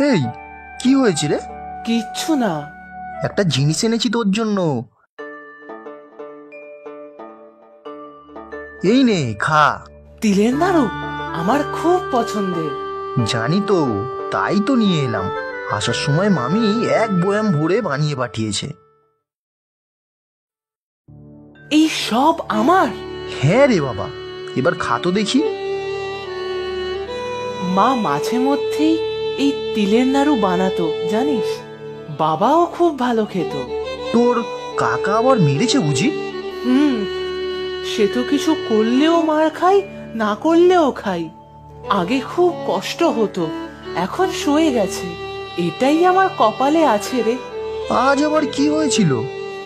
এই, কি হয়েছে রে? কিচ্ছু না। একটা জিনিস এনেছি তোর জন্য, এই নে খা। তিলের নাড়ু আমার খুব পছন্দের। জানি তো, তাই তো নিয়ে এলাম। আসার সময় মামি এক বয়াম ভরে বানিয়ে পাঠিয়েছে। এই সব আমার? হ্যাঁ রে বাবা, এবার খা তো দেখি। মা মাঝে মধ্যেই এই তিলের নাড়ু বানাতো জানিস, বাবাও খুব ভালো খেত। তোর কাকা আবার মেরেছে বুঝি? সে তো কিছু করলেও মার খাই, না করলেও খাই। আগে খুব কষ্ট হতো, এখন সয়ে গেছে। এটাই আমার কপালে আছে রে। আজ আবার কি হয়েছিল?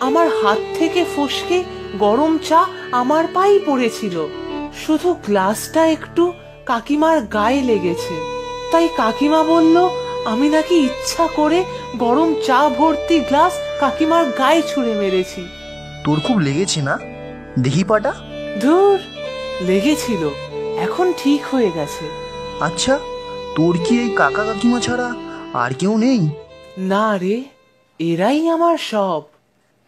আমার হাত থেকে ফসকে গরম চা আমার পায়েই পড়েছিল। শুধু গ্লাসটা একটু কাকিমার গায়ে লেগেছে, তাই কাকিমা বলল আমি নাকি ইচ্ছা করে গরম চা ভর্তি গ্লাস কাকিমার গায়ে ছুঁড়ে মেরেছি। তোর খুব লেগেছে না? দেখি পাটা। ধুর, লেগেছিল, এখন ঠিক হয়ে গেছে। আচ্ছা, তোর কি এই কাকা কাকিমা ছাড়া আর কেউ নেই? না রে, এরাই আমার সব।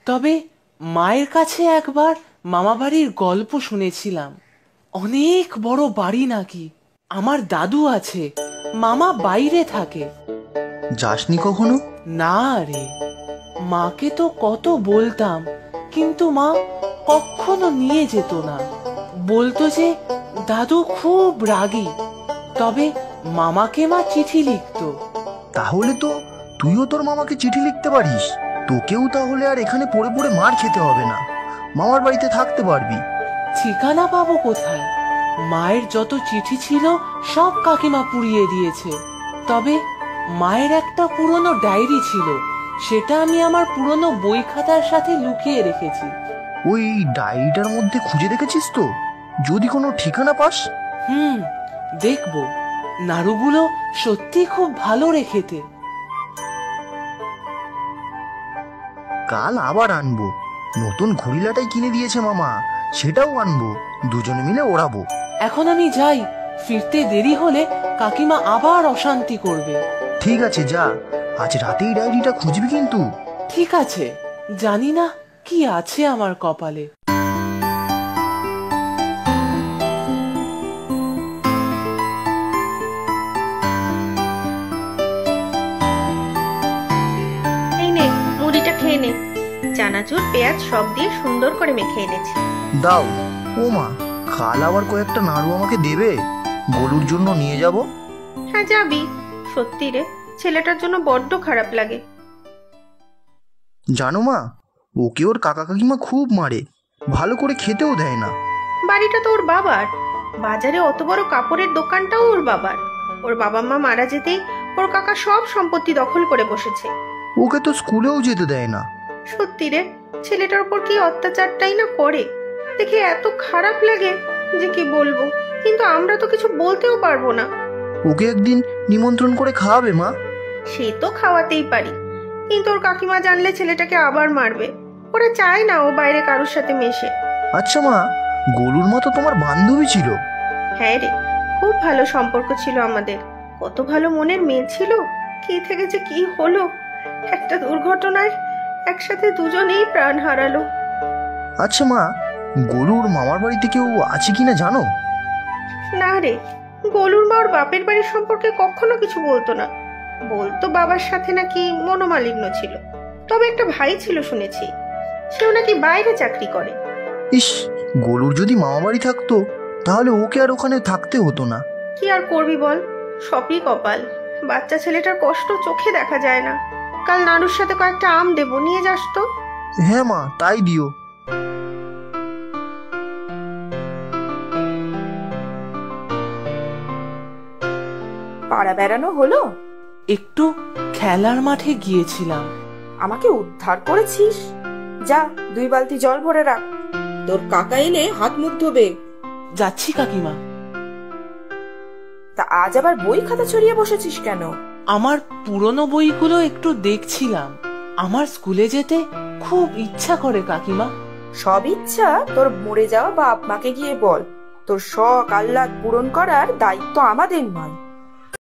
তবে মায়ের কাছে একবার মামাবাড়ির গল্প শুনেছিলাম। অনেক বড় বাড়ি নাকি, আমার দাদু আছে, মামা বাইরে থাকে। যাসনি কখনো? না রে, মাকে তো কত বলতাম, কিন্তু মা কখনো নিয়ে যেত না। বলতো যে দাদু খুব রাগী। তবে মামাকে মা চিঠি লিখতো। তাহলে তো তুইও তোর মামাকে চিঠি লিখতে পারিস। তোকেও তাহলে আর এখানে পড়ে পড়ে মার খেতে হবে না, মামার বাড়িতে থাকতে পারবি। ঠিকানা পাবো কোথায়? মায়ের যত চিঠি ছিল সব কাকিমা পুড়িয়ে দিয়েছে। তবে মায়ের একটা পুরনো ডায়েরি ছিল, সেটা আমি আমার পুরনো বই খাতার সাথে লুকিয়ে রেখেছি। ওই ডায়েরিটার মধ্যে খুঁজে দেখেছিস তো? যদি কোনো ঠিকানা পাস? দেখবো। নাড়ুগুলো সত্যি খুব ভালো রেখেতে। কাল আবার আনবো। নতুন ঘড়িলাটাই কিনে দিয়েছে মামা, সেটাও আনবো, দুজনে মিলে ওড়াবো। এখন আমি যাই, ফিরতে দেরি হলে কাকিমা আবার অশান্তি করবে। ঠিক আছে, যা। আজ রাতেই ডায়েরিটা খুঁজবি কিন্তু। ঠিক আছে, জানি না কি আছে আমার কপালে। মুড়িটা খেয়ে নে, চানাচুর পেঁয়াজ সব দিয়ে সুন্দর করে মেখে এনেছি। দাও। ও মা, খাল আবার কয়েকটা নাড়ু আমাকে দেবে? গলুর জন্য নিয়ে যাব। হ্যাঁ যাবি। সত্যি রে, ছেলেটার জন্য বড্ড খারাপ লাগে। জানো মা, ওকে ওর কাকা কাকিমা খুব মারে, ভালো করে খেতেও দেয় না। বাড়িটা তো ওর বাবার, বাজারে অত বড় কাপড়ের দোকানটাও ওর বাবার। ওর বাবা মা মারা যেতেই ওর কাকা সব সম্পত্তি দখল করে বসেছে। ওকে তো স্কুলেও যেতে দেয় না। সত্যি রে, ছেলেটার উপর কি অত্যাচারটাই না করে, দেখে এত খারাপ লাগে যে কি বলবো। কিন্তু আমরা তো কিছু বলতেও পারবো না। ওকে একদিন নিমন্ত্রণ করে খাওয়াবে মা। সে তো খাওয়াতেই পারি, কিন্তু ওর কাকিমা জানলে ছেলেটাকে আবার মারবে। ওরা চায় না ও বাইরে কারোর সাথে মেশে। আচ্ছা মা, গলুর মতো তোমার বান্ধবী ছিল? হ্যাঁ রে, খুব ভালো সম্পর্ক ছিল আমাদের। কত ভালো মনের মেয়ে ছিল, কি থেকে যে কি হলো। একটা দুর্ঘটনায় একসাথে দুজনেই প্রাণ হারালো। আচ্ছা মা, গলুর মামার বাড়িতে কেউ আছে কিনা জানো? না রে, গোলুর মা ওর বাপের বাড়ির সম্পর্কে কখনো কিছু বলতো না। বলতো বাবার সাথে নাকি মনোমালিন্য ছিল। তবে একটা ভাই ছিল শুনেছি, সেও নাকি বাইরে চাকরি করে। ইস, গলুর যদি মামা বাড়ি থাকতো তাহলে ওকে আর ওখানে থাকতে হতো না। কি আর করবি বল, সবই কপাল। বাচ্চা ছেলেটার কষ্ট চোখে দেখা যায় না। কাল নাড়ুর সাথে কয়েকটা আম দেবো, নিয়ে যাস তো। হ্যাঁ মা, তাই দিও। পাড়া বেড়ানো হলো? একটু খেলার মাঠে গিয়েছিলাম। আমাকে উদ্ধার করেছিস? যা, 2 বালতি জল ভরে রাখ, তোর কাকা এলে হাত মুখ ধোবে। যাচ্ছি কাকিমা। তা আজ আবার বই খাতা ছড়িয়ে বসেছিস কেন? আমার পুরনো বইগুলো একটু দেখছিলাম। আমার স্কুলে যেতে খুব ইচ্ছা করে কাকিমা। সব ইচ্ছা তোর মরে যাওয়া বাপ মাকে গিয়ে বল। তোর শখ আহ্লাদ পূরণ করার দায়িত্ব আমাদের নয়।